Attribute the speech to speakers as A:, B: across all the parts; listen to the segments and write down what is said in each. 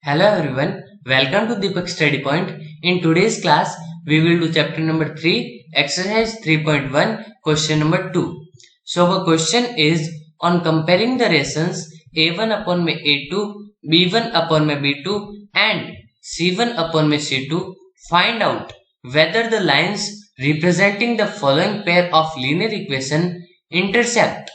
A: Hello everyone, welcome to Deepak Study Point. In today's class, we will do chapter number 3, exercise 3.1, question number 2. So our question is on comparing the rations A1 upon में A2, B1 upon में B2 and C1 upon में C2. Find out whether the lines representing the following pair of linear equation intersect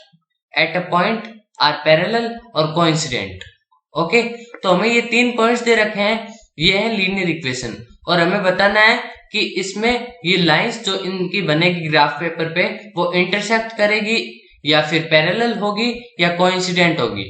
A: at a point are parallel or coincident. Okay तो हमें ये तीन points दे रखे हैं, ये है लीनियर इक्वेशन और हमें बताना है कि इसमें ये लाइंस जो इनकी बनेगी ग्राफ पेपर पे वो इंटरसेक्ट करेगी या फिर पैरेलल होगी या कोइंसिडेंट होगी।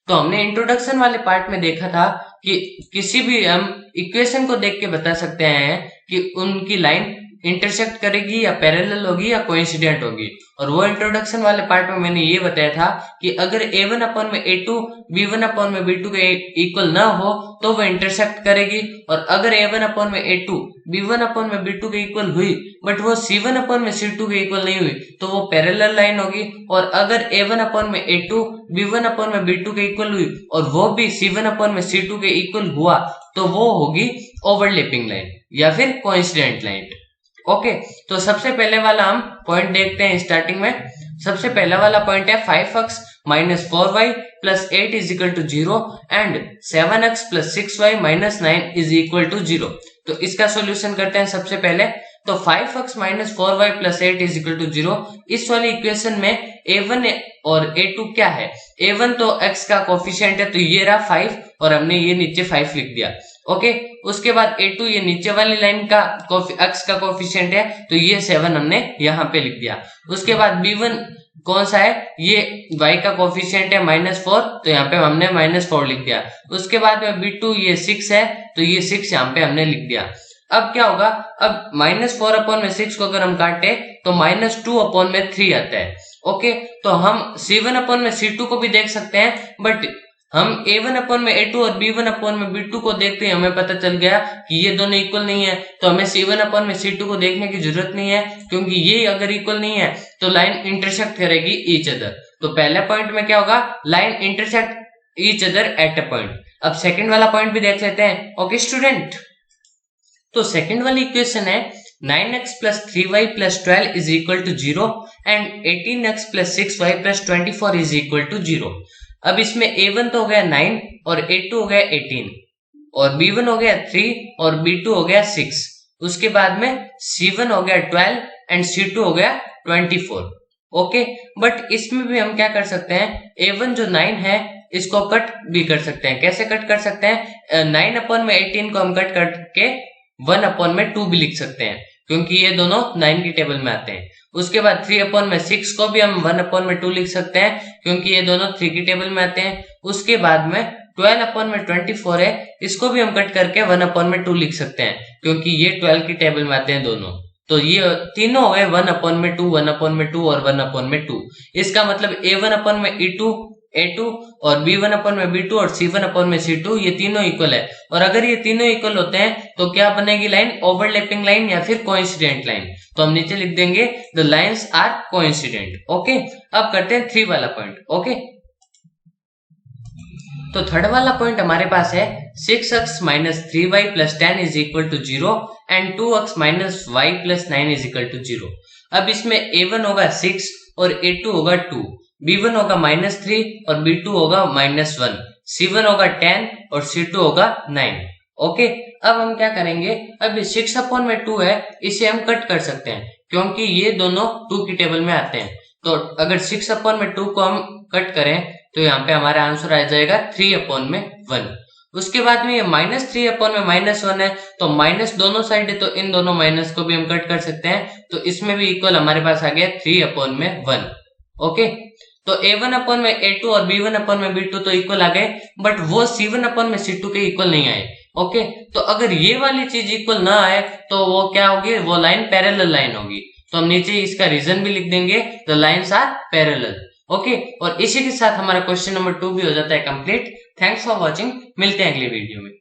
A: तो हमने इंट्रोडक्शन वाले पार्ट में देखा था कि किसी भी हम इक्वेशन को देख के बता सकते हैं कि उनकी लाइन इंटरसेक्ट करेगी या पैरेलल होगी या कोइंसिडेंट होगी। और वो इंट्रोडक्शन वाले पार्ट में मैंने ये बताया था कि अगर A1 अपॉन में A2 B1 अपॉन में B2 के इक्वल ना हो तो वो इंटरसेक्ट करेगी, और अगर A1 अपॉन में A2 B1 अपॉन में B2 के इक्वल हुई बट वो C1 अपॉन में C2 के इक्वल नहीं हुई तो वो पैरेलल लाइन होगी। और अगर A1 अपॉन में A2 B1 अपॉन में B2 के इक्वल हुई और वो भी C1 अपॉन में C2 के इक्वल हुआ तो वो होगी ओवरलैपिंग लाइन या फिर कोइंसिडेंट लाइन। ओके तो सबसे पहले वाला हम पॉइंट देखते हैं। स्टार्टिंग में सबसे पहला वाला पॉइंट है 5x minus 4y plus 8 is equal to 0 and 7x plus 6y minus 9 is equal to 0। तो इसका सॉल्यूशन करते हैं। सबसे पहले तो 5x minus 4y plus 8 is equal to 0, इस वाली इक्वेशन में A1 और A2 क्या है? A1 तो x का कोफिशिएंट है तो ये रहा 5 और हमने ये नीचे 5 लिख दिया। ओके उसके बाद A2 ये नीचे वाली लाइन का x का कोफिशिएंट है तो ये 7 हमने यहाँ पे लिख दिया। उसके बाद B1 कौन सा है? ये y का कोफिशिएंट है -4 तो यहाँ पे हमने -4 लिख दिया। उसके बाद में B2 ये 6 है तो ये 6 यहाँ पे हमने लिख दिया। अब क्या होगा? अब -4 अपॉन में 6 को अगर हम काटे तो -2 अपॉन में 3 आता है। ओके तो हम C1 अपॉन में C2 को भी देख सकते हैं बट हम A1 अपॉन में A2 और B1 अपॉन में B2 को देखते हैं हमें पता चल गया कि ये दोनों इक्वल नहीं है तो हमें C1 अपॉन में C2 को देखने की जरूरत नहीं है क्योंकि ये अगर इक्वल नहीं है तो लाइन इंटरसेक्ट करेगी ईच अदर। तो पहले पॉइंट में क्या होगा? Line intersect each other at a point. अब सेकंड वाला पॉइंट भी देख लेते हैं। ओके स्टूडेंट तो सेकंड वाली इक्वेशन है 9x plus 3y plus 12 is equal to 0 and 18x plus 6y plus 24 is equal to 0। अब इसमें A1 तो हो गया 9 और A2 हो गया 18 और B1 हो गया 3 और B2 हो गया 6। उसके बाद में C1 हो गया 12 एंड C2 हो गया 24। ओके बट इसमें भी हम क्या कर सकते हैं? A1 जो 9 है इसको कट भी कर सकते हैं। कैसे कट कर सकते हैं? 9 अपॉन में 18 को हम कट करके 1 अपॉन में 2 भी लिख सकते हैं क्योंकि ये दोनों 9 की टेबल में आते हैं। उसके बाद 3 अपॉन में 6 को भी हम 1 अपॉन में 2 लिख सकते हैं क्योंकि ये दोनों 3 की टेबल में आते हैं। उसके बाद में 12 अपॉन में 24 है, इसको भी हम कट करके 1 अपॉन में 2 लिख सकते हैं क्योंकि ये 12 की टेबल में आते हैं दोनों। तो ये तीनों हो गए 1 अपॉन में 2, 1 अपॉन में 2 और 1 अपॉन में 2। इसका मतलब A1 अपॉन में A2 और B1 अपॉन में B2 और C1 अपॉन में C2 ये तीनों इक्वल है। और अगर ये तीनों इक्वल होते हैं तो क्या बनेगी लाइन? ओवरलैपिंग लाइन या फिर कोइंसिडेंट लाइन। तो हम नीचे लिख देंगे the lines are coincident. Okay अब करते हैं 3 वाला पॉइंट। ओके तो थर्ड वाला पॉइंट हमारे पास है 6x minus 3y plus 10 is equal to 0 and 2x minus y plus 9 is equal to 0। अब इसमें A1 होगा 6 और A2 होगा 2, B1 होगा -3 और B2 होगा -1, C1 होगा 10 और C2 होगा 9। ओके अब हम क्या करेंगे? अब 6 अपॉन में 2 है इसे हम कट कर सकते हैं क्योंकि ये दोनों 2 की टेबल में आते हैं। तो अगर 6 अपॉन में 2 को हम कट करें तो यहाँ पे हमारा आंसर आ जाएगा 3 अपॉन में 1। उसके बाद में ये -3 अपॉन में -1 है तो माइनस दोनों साइड है तो इन दोनों माइनस को भी हम कट कर सकते हैं। तो इसमें भी इक्वल हमारे पास आ गया 3 अपॉन में 1। ओके तो A1 अपॉन में A2 और B1 अपॉन में B2 तो इक्वल आ गए बट वो C1 अपॉन में C2 के इक्वल नहीं आए। ओके तो अगर ये वाली चीज इक्वल ना आए तो वो क्या होगी? वो लाइन पैरेलल लाइन होगी। तो हम नीचे इसका रीजन भी लिख देंगे the lines are parallel. Okay और इसी के साथ हमारा क्वेश्चन नंबर 2 भी हो जाता है कंप्लीट। थैंक्स फॉर वॉचिंग, मिलते हैं अगले वीडियो में।